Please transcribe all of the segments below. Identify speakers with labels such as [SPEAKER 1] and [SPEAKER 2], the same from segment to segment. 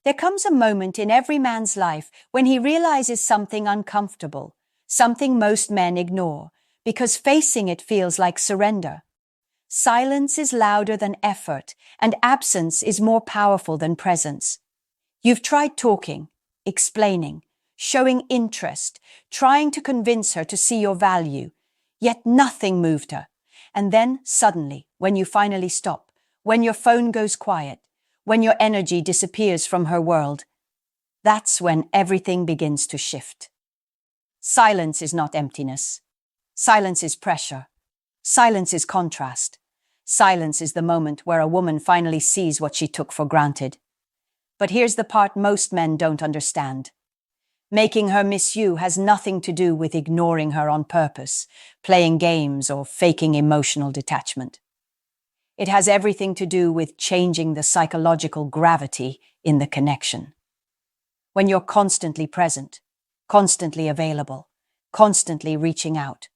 [SPEAKER 1] There comes a moment in every man's life when he realizes something uncomfortable, something most men ignore, because facing it feels like surrender. Silence is louder than effort, and absence is more powerful than presence. You've tried talking, explaining, showing interest, trying to convince her to see your value, yet nothing moved her. And then, suddenly, when you finally stop, when your phone goes quiet, when your energy disappears from her world, that's when everything begins to shift. Silence is not emptiness. Silence is pressure. Silence is contrast. Silence is the moment where a woman finally sees what she took for granted. But here's the part most men don't understand. Making her miss you has nothing to do with ignoring her on purpose, playing games, or faking emotional detachment. It has everything to do with changing the psychological gravity in the connection. When you're constantly present, constantly available, constantly reaching out,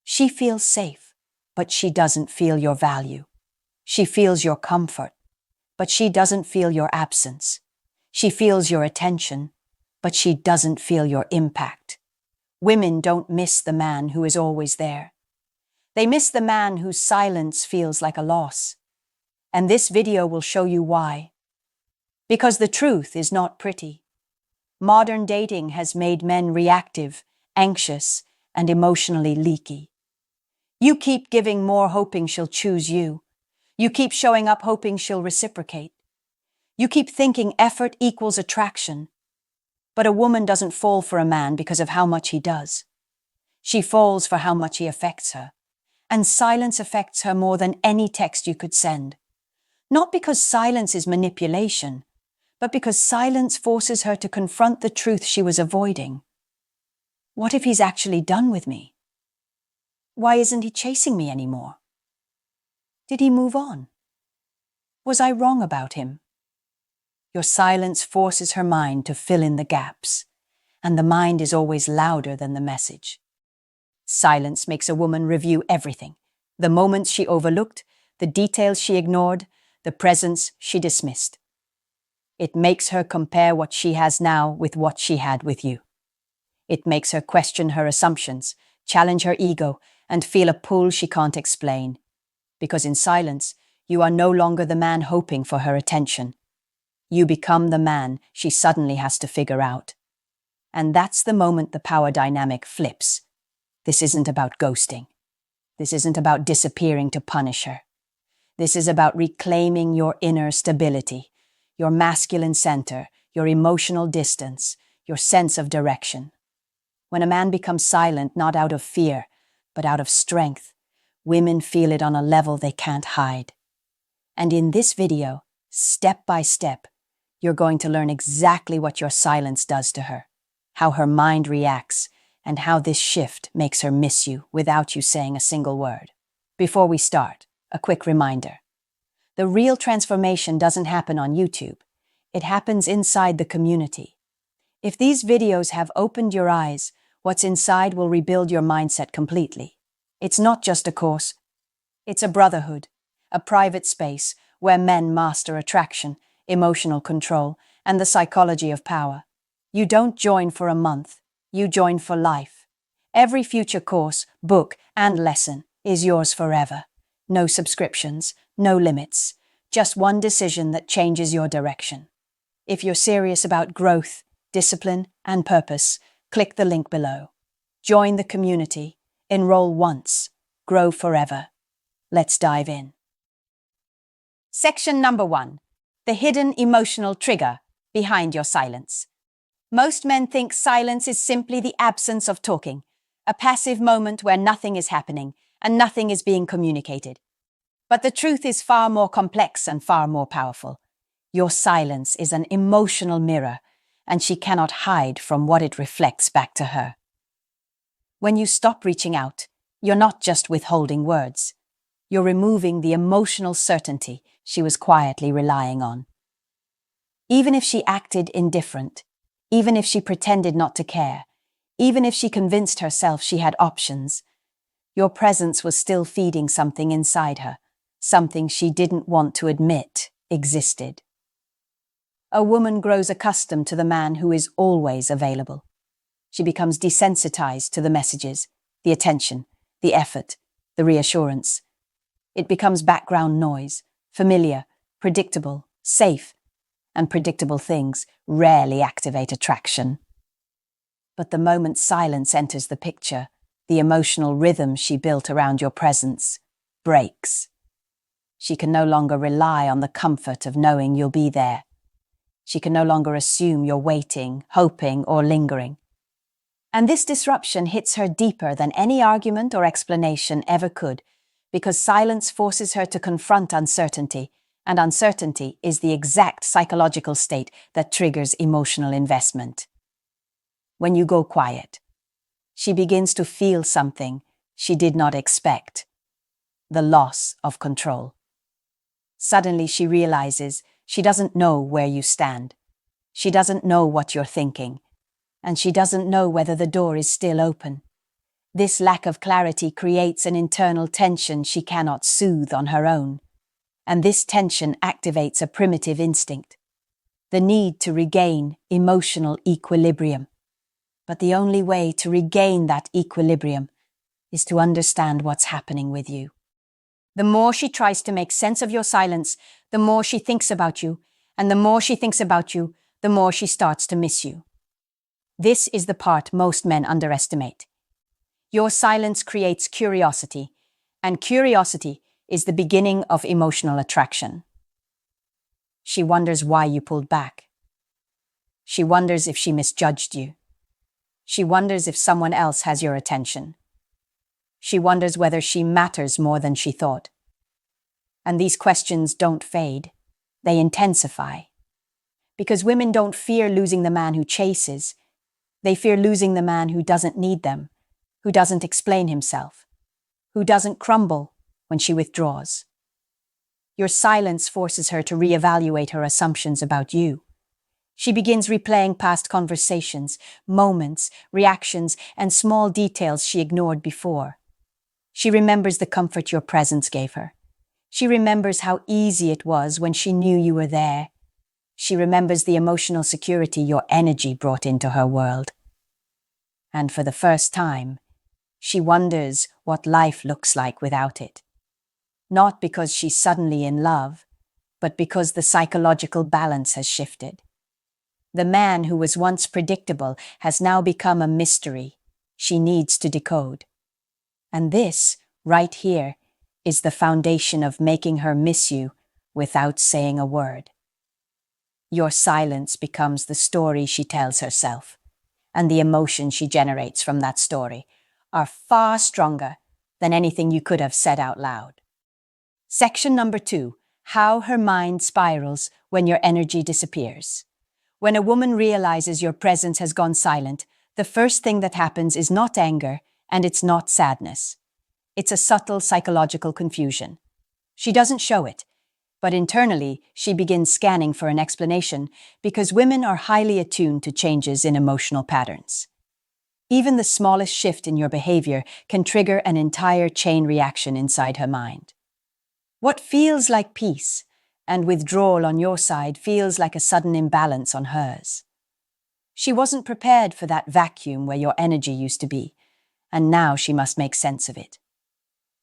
[SPEAKER 1] she feels safe, but she doesn't feel your value. She feels your comfort, but she doesn't feel your absence. She feels your attention, but she doesn't feel your impact. Women don't miss the man who is always there. They miss the man whose silence feels like a loss. And this video will show you why. Because the truth is not pretty. Modern dating has made men reactive, anxious, and emotionally leaky. You keep giving more hoping she'll choose you. You keep showing up hoping she'll reciprocate. You keep thinking effort equals attraction. But a woman doesn't fall for a man because of how much he does. She falls for how much he affects her. And silence affects her more than any text you could send. Not because silence is manipulation, but because silence forces her to confront the truth she was avoiding. What if he's actually done with me? Why isn't he chasing me anymore? Did he move on? Was I wrong about him? Your silence forces her mind to fill in the gaps, and the mind is always louder than the message. Silence makes a woman review everything: the moments she overlooked, the details she ignored, the presence she dismissed. It makes her compare what she has now with what she had with you. It makes her question her assumptions, challenge her ego, and feel a pull she can't explain. Because in silence, you are no longer the man hoping for her attention. You become the man she suddenly has to figure out. And that's the moment the power dynamic flips. This isn't about ghosting. This isn't about disappearing to punish her. This is about reclaiming your inner stability, your masculine center, your emotional distance, your sense of direction. When a man becomes silent, not out of fear, but out of strength, women feel it on a level they can't hide. And in this video, step by step, you're going to learn exactly what your silence does to her, how her mind reacts, and how this shift makes her miss you without you saying a single word. Before we start, a quick reminder. The real transformation doesn't happen on YouTube. It happens inside the community. If these videos have opened your eyes, what's inside will rebuild your mindset completely. It's not just a course. It's a brotherhood, a private space where men master attraction, emotional control, and the psychology of power. You don't join for a month. You join for life. Every future course, book, and lesson is yours forever. No subscriptions, no limits. Just one decision that changes your direction. If you're serious about growth, discipline, and purpose, click the link below. Join the community. Enroll once. Grow forever. Let's dive in. Section number 1. The hidden emotional trigger behind your silence. Most men think silence is simply the absence of talking, a passive moment where nothing is happening and nothing is being communicated. But the truth is far more complex and far more powerful. Your silence is an emotional mirror, and she cannot hide from what it reflects back to her. When you stop reaching out, you're not just withholding words. You're removing the emotional certainty she was quietly relying on. Even if she acted indifferent, even if she pretended not to care, even if she convinced herself she had options, your presence was still feeding something inside her, something she didn't want to admit existed. a woman grows accustomed to the man who is always available. She becomes desensitized to the messages, the attention, the effort, the reassurance. It becomes background noise, familiar, predictable, safe, and predictable things rarely activate attraction. But the moment silence enters the picture, the emotional rhythm she built around your presence breaks. She can no longer rely on the comfort of knowing you'll be there. She can no longer assume you're waiting, hoping, or lingering. And this disruption hits her deeper than any argument or explanation ever could, because silence forces her to confront uncertainty, and uncertainty is the exact psychological state that triggers emotional investment. When you go quiet, she begins to feel something she did not expect: the loss of control. Suddenly she realizes she doesn't know where you stand. She doesn't know what you're thinking, and she doesn't know whether the door is still open. This lack of clarity creates an internal tension she cannot soothe on her own, and this tension activates a primitive instinct: the need to regain emotional equilibrium. But the only way to regain that equilibrium is to understand what's happening with you. The more she tries to make sense of your silence, the more she thinks about you, and the more she thinks about you, the more she starts to miss you. This is the part most men underestimate. Your silence creates curiosity, and curiosity is the beginning of emotional attraction. She wonders why you pulled back. She wonders if she misjudged you. She wonders if someone else has your attention. She wonders whether she matters more than she thought. And these questions don't fade, they intensify. Because women don't fear losing the man who chases, they fear losing the man who doesn't need them, who doesn't explain himself, who doesn't crumble when she withdraws. Your silence forces her to reevaluate her assumptions about you. She begins replaying past conversations, moments, reactions, and small details she ignored before. She remembers the comfort your presence gave her. She remembers how easy it was when she knew you were there. She remembers the emotional security your energy brought into her world. And for the first time, she wonders what life looks like without it. Not because she's suddenly in love, but because the psychological balance has shifted. The man who was once predictable has now become a mystery she needs to decode. And this, right here, is the foundation of making her miss you without saying a word. Your silence becomes the story she tells herself, and the emotion she generates from that story are far stronger than anything you could have said out loud. Section number 2, how her mind spirals when your energy disappears. When a woman realizes your presence has gone silent, the first thing that happens is not anger, and it's not sadness. It's a subtle psychological confusion. She doesn't show it, but internally she begins scanning for an explanation, because women are highly attuned to changes in emotional patterns. Even the smallest shift in your behavior can trigger an entire chain reaction inside her mind. What feels like peace and withdrawal on your side feels like a sudden imbalance on hers. She wasn't prepared for that vacuum where your energy used to be, and now she must make sense of it.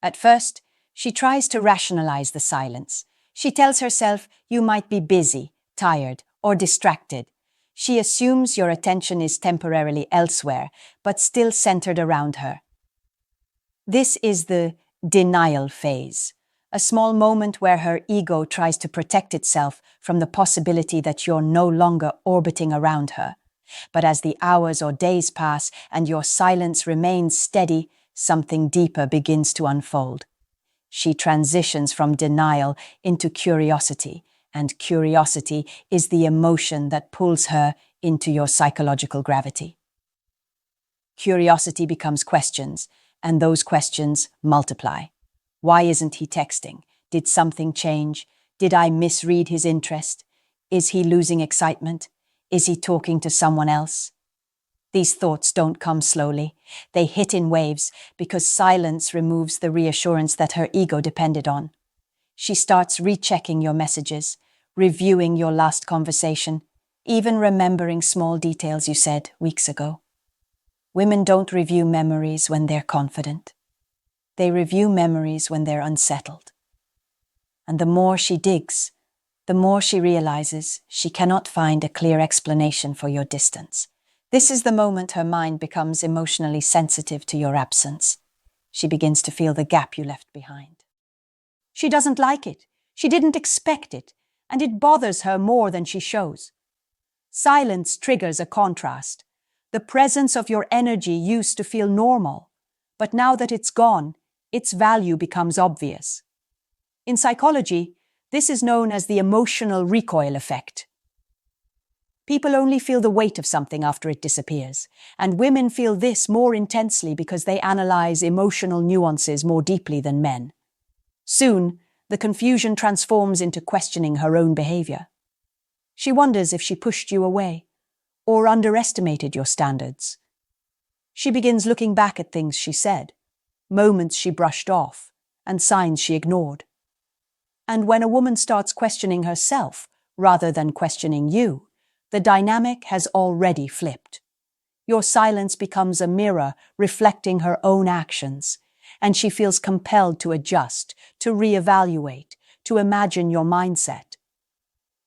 [SPEAKER 1] At first, she tries to rationalize the silence. She tells herself you might be busy, tired, or distracted. She assumes your attention is temporarily elsewhere, but still centered around her. This is the denial phase, a small moment where her ego tries to protect itself from the possibility that you're no longer orbiting around her. But as the hours or days pass and your silence remains steady, something deeper begins to unfold. She transitions from denial into curiosity, and curiosity is the emotion that pulls her into your psychological gravity. Curiosity becomes questions, and those questions multiply. Why isn't he texting? Did something change? Did I misread his interest? Is he losing excitement? Is he talking to someone else? These thoughts don't come slowly. They hit in waves because silence removes the reassurance that her ego depended on. She starts rechecking your messages, reviewing your last conversation, even remembering small details you said weeks ago. Women don't review memories when they're confident. They review memories when they're unsettled. And the more she digs, the more she realizes she cannot find a clear explanation for your distance. This is the moment her mind becomes emotionally sensitive to your absence. She begins to feel the gap you left behind. She doesn't like it. She didn't expect it, and it bothers her more than she shows. Silence triggers a contrast. The presence of your energy used to feel normal, but now that it's gone, its value becomes obvious. In psychology, this is known as the emotional recoil effect. People only feel the weight of something after it disappears, and women feel this more intensely because they analyze emotional nuances more deeply than men. Soon, the confusion transforms into questioning her own behavior. She wonders if she pushed you away or underestimated your standards. She begins looking back at things she said, moments she brushed off, and signs she ignored. And when a woman starts questioning herself rather than questioning you, the dynamic has already flipped. Your silence becomes a mirror reflecting her own actions, and she feels compelled to adjust, to reevaluate, to imagine your mindset.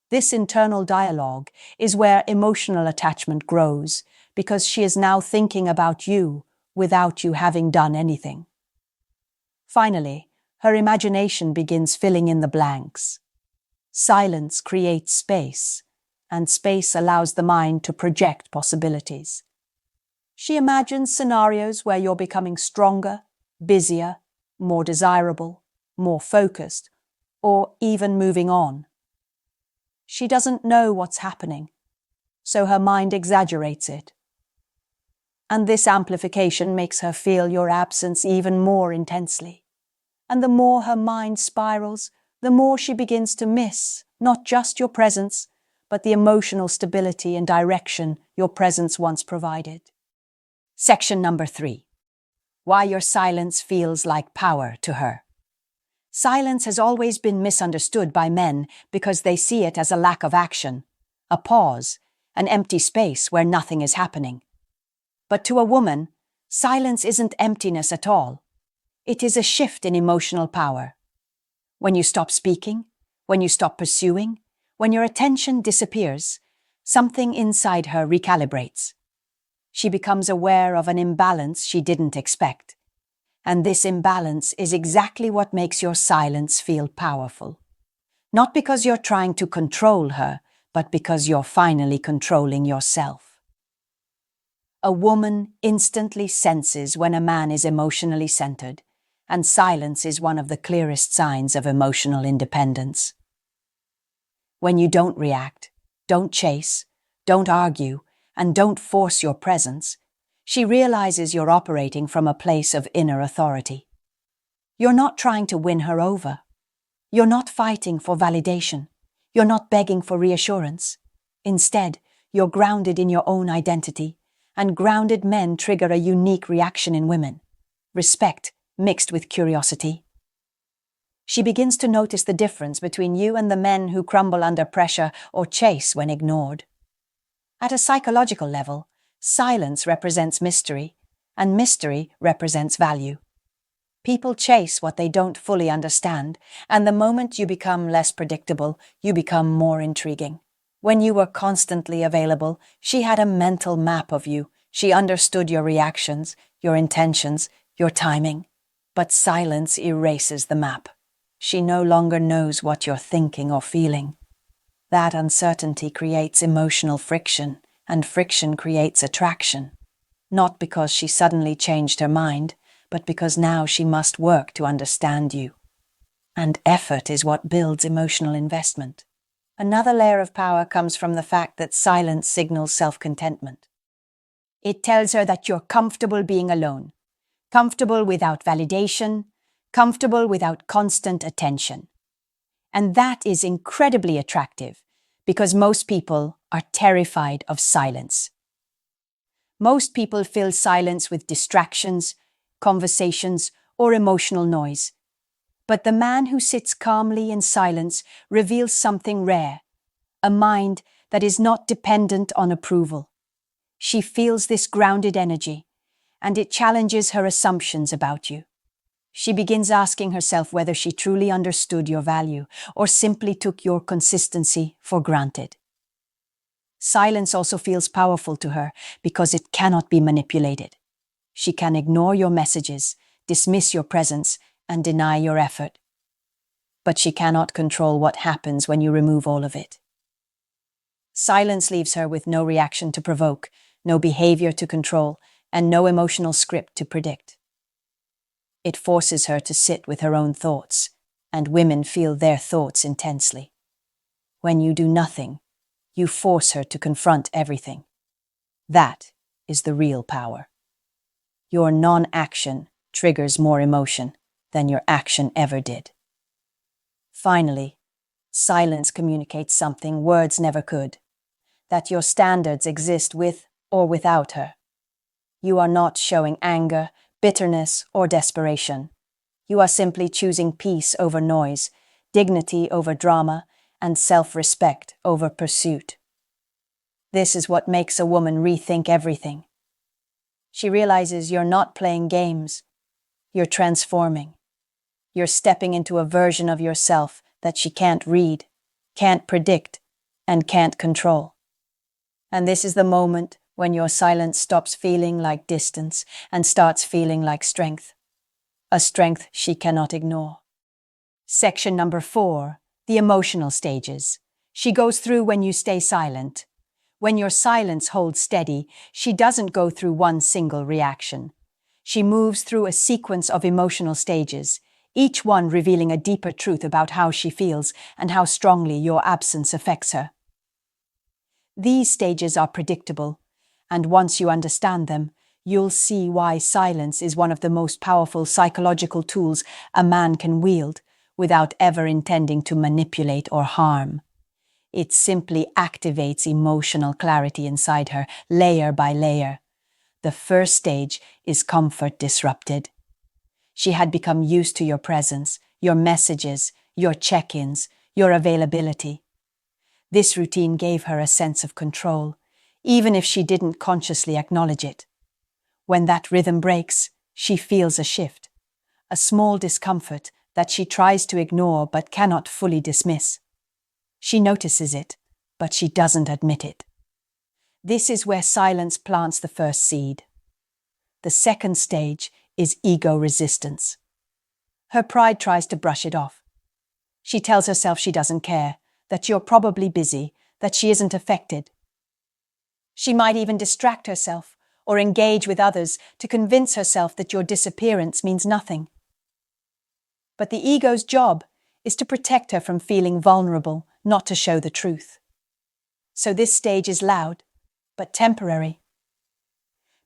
[SPEAKER 1] This internal dialogue is where emotional attachment grows, because she is now thinking about you without you having done anything. Finally, her imagination begins filling in the blanks. Silence creates space, and space allows the mind to project possibilities. She imagines scenarios where you're becoming stronger, busier, more desirable, more focused, or even moving on. She doesn't know what's happening, so her mind exaggerates it. And this amplification makes her feel your absence even more intensely. And the more her mind spirals, the more she begins to miss not just your presence, but the emotional stability and direction your presence once provided. Section number 3. Why your silence feels like power to her. Silence has always been misunderstood by men because they see it as a lack of action, a pause, an empty space where nothing is happening. But to a woman, silence isn't emptiness at all. It is a shift in emotional power. When you stop speaking, when you stop pursuing, when your attention disappears, something inside her recalibrates. She becomes aware of an imbalance she didn't expect. And this imbalance is exactly what makes your silence feel powerful. Not because you're trying to control her, but because you're finally controlling yourself. A woman instantly senses when a man is emotionally centered, and silence is one of the clearest signs of emotional independence. When you don't react, don't chase, don't argue, and don't force your presence, she realizes you're operating from a place of inner authority. You're not trying to win her over. You're not fighting for validation. You're not begging for reassurance. Instead, you're grounded in your own identity, and grounded men trigger a unique reaction in women: respect mixed with curiosity. She begins to notice the difference between you and the men who crumble under pressure or chase when ignored. At a psychological level, silence represents mystery, and mystery represents value. People chase what they don't fully understand, and the moment you become less predictable, you become more intriguing. When you were constantly available, she had a mental map of you. She understood your reactions, your intentions, your timing. But silence erases the map. She no longer knows what you're thinking or feeling. That uncertainty creates emotional friction, and friction creates attraction. Not because she suddenly changed her mind, but because now she must work to understand you. And effort is what builds emotional investment. Another layer of power comes from the fact that silence signals self-contentment. It tells her that you're comfortable being alone, comfortable without validation, comfortable without constant attention. And that is incredibly attractive because most people are terrified of silence. Most people fill silence with distractions, conversations, or emotional noise. But the man who sits calmly in silence reveals something rare. a mind that is not dependent on approval. She feels this grounded energy, and it challenges her assumptions about you. She begins asking herself whether she truly understood your value or simply took your consistency for granted. Silence also feels powerful to her because it cannot be manipulated. She can ignore your messages, dismiss your presence, and deny your effort. But she cannot control what happens when you remove all of it. Silence leaves her with no reaction to provoke, no behavior to control, and no emotional script to predict. It forces her to sit with her own thoughts, and women feel their thoughts intensely. When you do nothing, you force her to confront everything. That is the real power. Your non-action triggers more emotion than your action ever did. Finally, silence communicates something words never could, that your standards exist with or without her. You are not showing anger, bitterness, or desperation. You are simply choosing peace over noise, dignity over drama, and self-respect over pursuit. This is what makes a woman rethink everything. She realizes you're not playing games. You're transforming. You're stepping into a version of yourself that she can't read, can't predict, and can't control. And this is the moment when your silence stops feeling like distance and starts feeling like strength. A strength she cannot ignore. Section number 4, the emotional stages. She goes through when you stay silent. When your silence holds steady, she doesn't go through one single reaction. She moves through a sequence of emotional stages, each one revealing a deeper truth about how she feels and how strongly your absence affects her. These stages are predictable, and once you understand them, you'll see why silence is one of the most powerful psychological tools a man can wield without ever intending to manipulate or harm. It simply activates emotional clarity inside her, layer by layer. The first stage is comfort disrupted. She had become used to your presence, your messages, your check-ins, your availability. This routine gave her a sense of control, even if she didn't consciously acknowledge it. When that rhythm breaks, she feels a shift, a small discomfort that she tries to ignore but cannot fully dismiss. She notices it, but she doesn't admit it. This is where silence plants the first seed. The second stage is ego resistance. Her pride tries to brush it off. She tells herself she doesn't care, that you're probably busy, that she isn't affected. She might even distract herself or engage with others to convince herself that your disappearance means nothing. But the ego's job is to protect her from feeling vulnerable, not to show the truth. So this stage is loud, but temporary.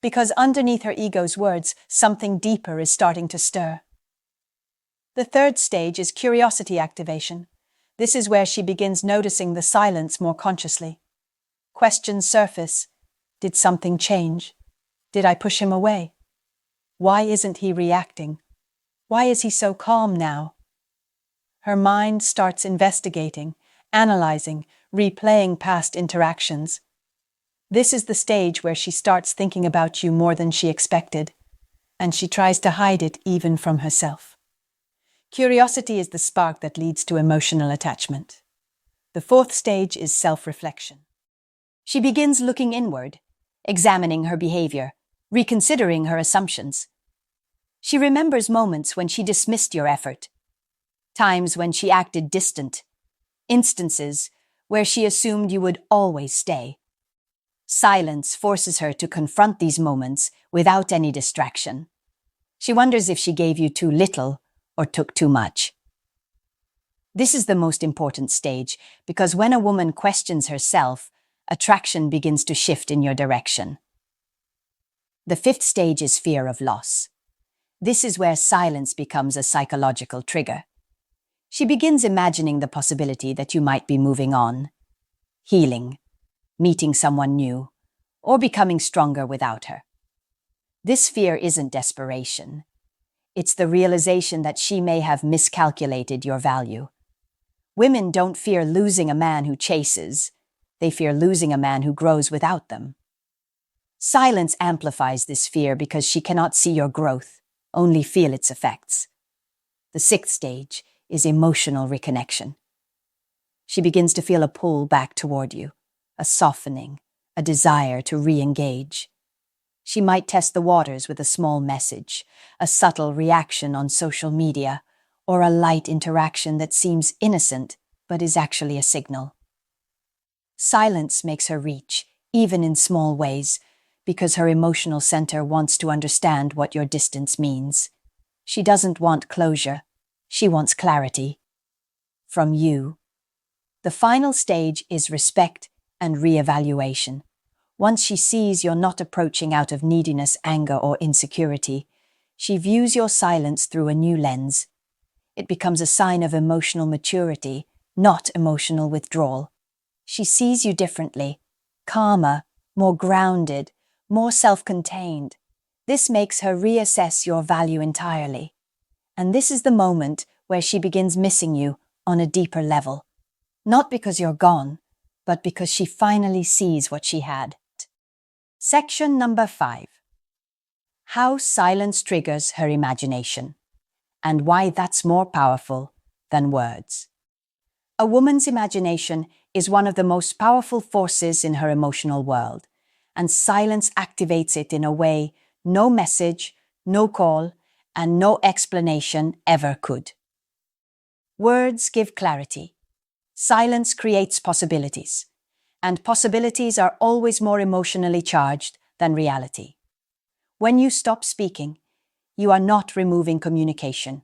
[SPEAKER 1] Because underneath her ego's words, something deeper is starting to stir. The third stage is curiosity activation. This is where she begins noticing the silence more consciously. Questions surface. Did something change? Did I push him away? Why isn't he reacting? Why is he so calm now? Her mind starts investigating, analyzing, replaying past interactions. This is the stage where she starts thinking about you more than she expected, and she tries to hide it even from herself. Curiosity is the spark that leads to emotional attachment. The fourth stage is self-reflection. She begins looking inward, examining her behavior, reconsidering her assumptions. She remembers moments when she dismissed your effort, times when she acted distant, instances where she assumed you would always stay. Silence forces her to confront these moments without any distraction. She wonders if she gave you too little or took too much. This is the most important stage because when a woman questions herself, attraction begins to shift in your direction. The fifth stage is fear of loss. This is where silence becomes a psychological trigger. She begins imagining the possibility that you might be moving on, healing, meeting someone new, or becoming stronger without her. This fear isn't desperation. It's the realization that she may have miscalculated your value. Women don't fear losing a man who chases. They fear losing a man who grows without them. Silence amplifies this fear because she cannot see your growth, only feel its effects. The sixth stage is emotional reconnection. She begins to feel a pull back toward you, a softening, a desire to re-engage. She might test the waters with a small message, a subtle reaction on social media, or a light interaction that seems innocent but is actually a signal. Silence makes her reach, even in small ways, because her emotional center wants to understand what your distance means. She doesn't want closure. She wants clarity. From you. The final stage is respect and re-evaluation. Once she sees you're not approaching out of neediness, anger, or insecurity, she views your silence through a new lens. It becomes a sign of emotional maturity, not emotional withdrawal. She sees you differently, calmer, more grounded, more self-contained. This makes her reassess your value entirely. And this is the moment where she begins missing you on a deeper level. Not because you're gone, but because she finally sees what she had. Section number 5. How silence triggers her imagination, and why that's more powerful than words. A woman's imagination is one of the most powerful forces in her emotional world, and silence activates it in a way no message, no call, and no explanation ever could. Words give clarity. Silence creates possibilities, and possibilities are always more emotionally charged than reality. When you stop speaking, you are not removing communication.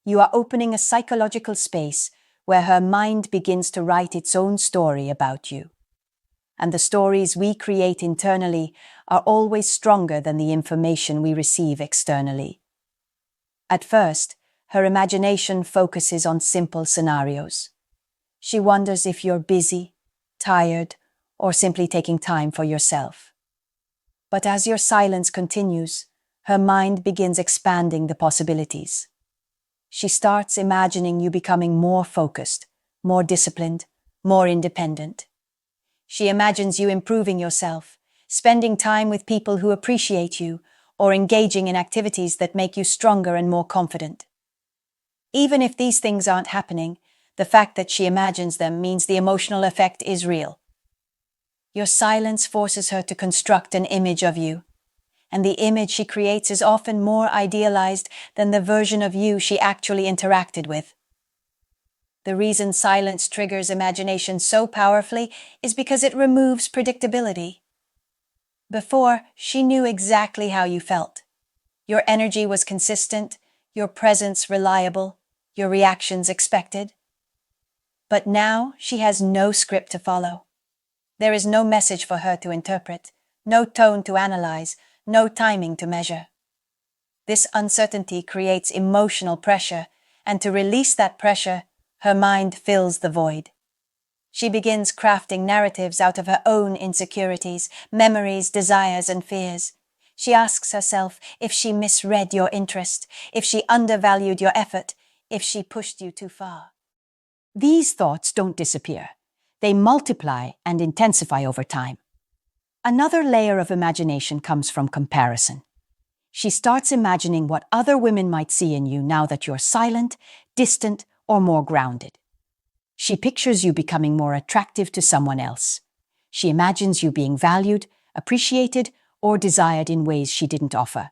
[SPEAKER 1] You are opening a psychological space where her mind begins to write its own story about you. And the stories we create internally are always stronger than the information we receive externally. At first, her imagination focuses on simple scenarios. She wonders if you're busy, tired, or simply taking time for yourself. But as your silence continues, her mind begins expanding the possibilities. She starts imagining you becoming more focused, more disciplined, more independent. She imagines you improving yourself, spending time with people who appreciate you, or engaging in activities that make you stronger and more confident. Even if these things aren't happening, the fact that she imagines them means the emotional effect is real. Your silence forces her to construct an image of you, and the image she creates is often more idealized than the version of you she actually interacted with. The reason silence triggers imagination so powerfully is because it removes predictability. Before, she knew exactly how you felt. Your energy was consistent, your presence reliable, your reactions expected. But now she has no script to follow. There is no message for her to interpret, no tone to analyze, no timing to measure. This uncertainty creates emotional pressure, and to release that pressure, her mind fills the void. She begins crafting narratives out of her own insecurities, memories, desires, and fears. She asks herself if she misread your interest, if she undervalued your effort, if she pushed you too far. These thoughts don't disappear. They multiply and intensify over time. Another layer of imagination comes from comparison. She starts imagining what other women might see in you now that you're silent, distant, or more grounded. She pictures you becoming more attractive to someone else. She imagines you being valued, appreciated, or desired in ways she didn't offer.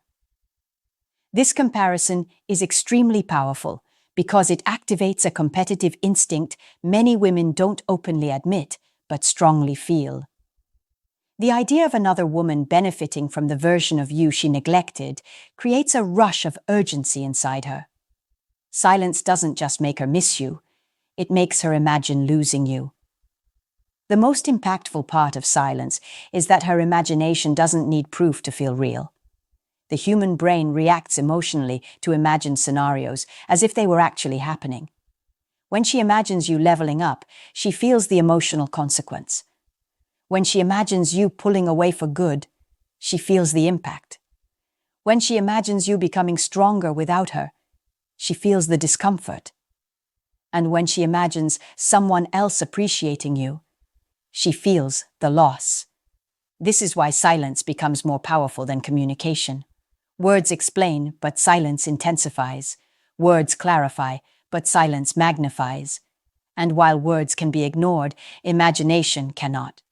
[SPEAKER 1] This comparison is extremely powerful because it activates a competitive instinct many women don't openly admit, but strongly feel. The idea of another woman benefiting from the version of you she neglected creates a rush of urgency inside her. Silence doesn't just make her miss you, it makes her imagine losing you. The most impactful part of silence is that her imagination doesn't need proof to feel real. The human brain reacts emotionally to imagined scenarios as if they were actually happening. When she imagines you leveling up, she feels the emotional consequence. When she imagines you pulling away for good, she feels the impact. When she imagines you becoming stronger without her, she feels the discomfort. And when she imagines someone else appreciating you, she feels the loss. This is why silence becomes more powerful than communication. Words explain, but silence intensifies. Words clarify, but silence magnifies. And while words can be ignored, imagination cannot.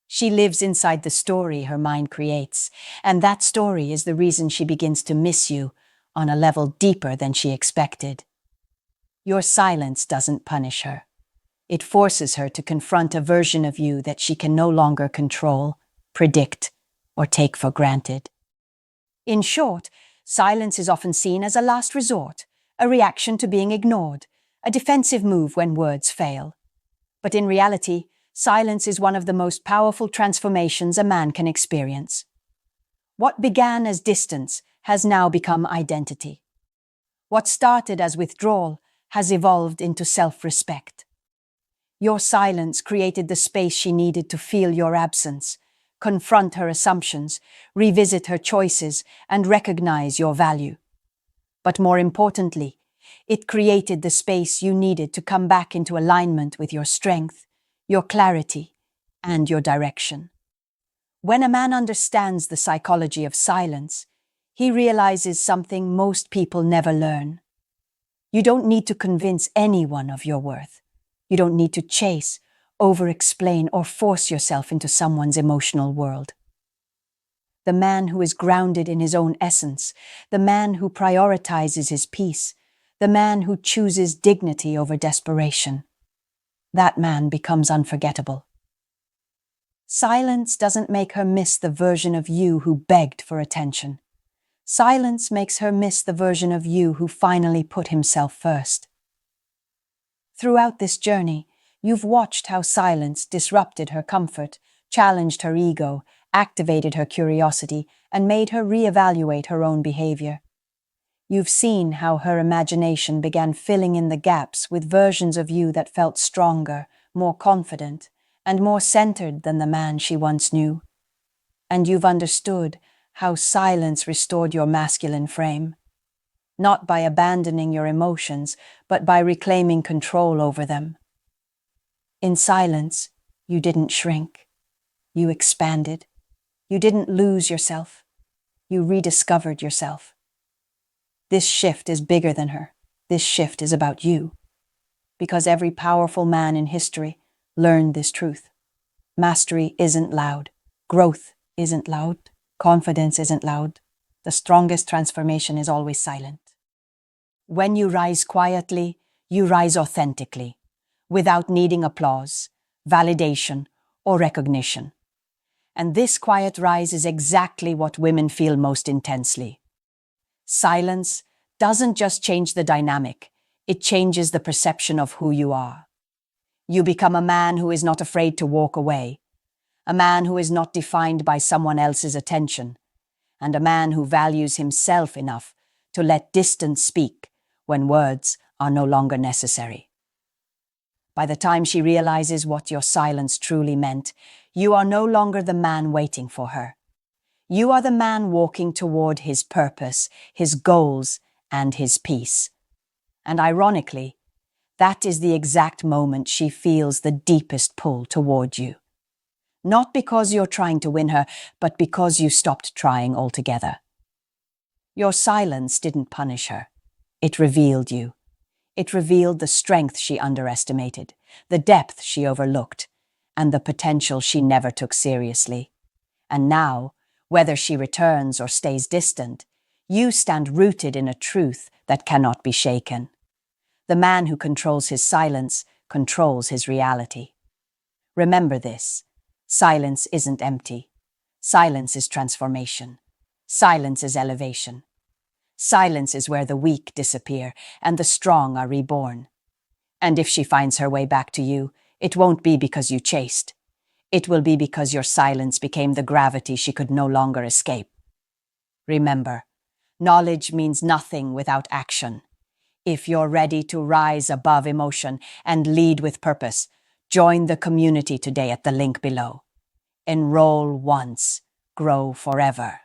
[SPEAKER 1] She lives inside the story her mind creates, and that story is the reason she begins to miss you on a level deeper than she expected. Your silence doesn't punish her. It forces her to confront a version of you that she can no longer control, predict, or take for granted. In short, silence is often seen as a last resort, a reaction to being ignored, a defensive move when words fail. But in reality, silence is one of the most powerful transformations a man can experience. What began as distance has now become identity. What started as withdrawal has evolved into self-respect. Your silence created the space she needed to feel your absence, confront her assumptions, revisit her choices, and recognize your value. But more importantly, it created the space you needed to come back into alignment with your strength, your clarity, and your direction. When a man understands the psychology of silence, he realizes something most people never learn. You don't need to convince anyone of your worth. You don't need to chase, over-explain, or force yourself into someone's emotional world. The man who is grounded in his own essence, the man who prioritizes his peace, the man who chooses dignity over desperation, that man becomes unforgettable. Silence doesn't make her miss the version of you who begged for attention. Silence makes her miss the version of you who finally put himself first. Throughout this journey, you've watched how silence disrupted her comfort, challenged her ego, activated her curiosity, and made her reevaluate her own behavior. You've seen how her imagination began filling in the gaps with versions of you that felt stronger, more confident, and more centered than the man she once knew. And you've understood how silence restored your masculine frame, not by abandoning your emotions, but by reclaiming control over them. In silence, you didn't shrink. You expanded. You didn't lose yourself. You rediscovered yourself. This shift is bigger than her. This shift is about you. Because every powerful man in history learned this truth. Mastery isn't loud. Growth isn't loud. Confidence isn't loud. The strongest transformation is always silent. When you rise quietly, you rise authentically, without needing applause, validation, or recognition. And this quiet rise is exactly what women feel most intensely. Silence doesn't just change the dynamic, it changes the perception of who you are. You become a man who is not afraid to walk away, a man who is not defined by someone else's attention, and a man who values himself enough to let distance speak when words are no longer necessary. By the time she realizes what your silence truly meant, you are no longer the man waiting for her. You are the man walking toward his purpose, his goals, and his peace. And ironically, that is the exact moment she feels the deepest pull toward you. Not because you're trying to win her, but because you stopped trying altogether. Your silence didn't punish her. It revealed you. It revealed the strength she underestimated, the depth she overlooked, and the potential she never took seriously. And now, whether she returns or stays distant, you stand rooted in a truth that cannot be shaken. The man who controls his silence controls his reality. Remember this. Silence isn't empty. Silence is transformation. Silence is elevation. Silence is where the weak disappear and the strong are reborn. And if she finds her way back to you, it won't be because you chased. It will be because your silence became the gravity she could no longer escape. Remember, knowledge means nothing without action. If you're ready to rise above emotion and lead with purpose, join the community today at the link below. Enroll once, grow forever.